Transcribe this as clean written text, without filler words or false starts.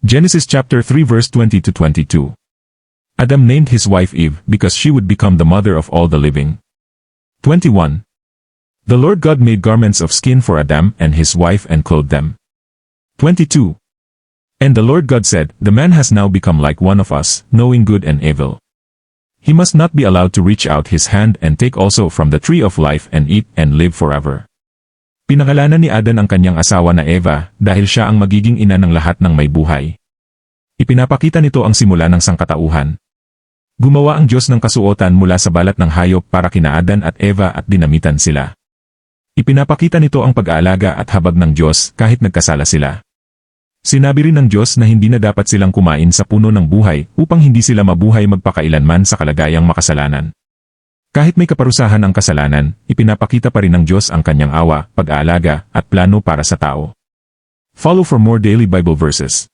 Genesis chapter 3 verse 20 to 22. Adam named his wife Eve because she would become the mother of all the living. 21. The Lord God made garments of skin for Adam and his wife and clothed them. 22. And the Lord God said, the man has now become like one of us, knowing good and evil. He must not be allowed to reach out his hand and take also from the tree of life and eat and live forever. Pinangalanan ni Adan ang kanyang asawa na Eva dahil siya ang magiging ina ng lahat ng may buhay. Ipinapakita nito ang simula ng sangkatauhan. Gumawa ang Diyos ng kasuotan mula sa balat ng hayop para kina Adan at Eva at dinamitan sila. Ipinapakita nito ang pag-aalaga at habag ng Diyos kahit nagkasala sila. Sinabi rin ng Diyos na hindi na dapat silang kumain sa puno ng buhay upang hindi sila mabuhay magpakailanman sa kalagayang makasalanan. Kahit may kaparusahan ang kasalanan, ipinapakita pa rin ng Diyos ang kanyang awa, pag-aalaga, at plano para sa tao. Follow for more daily Bible verses.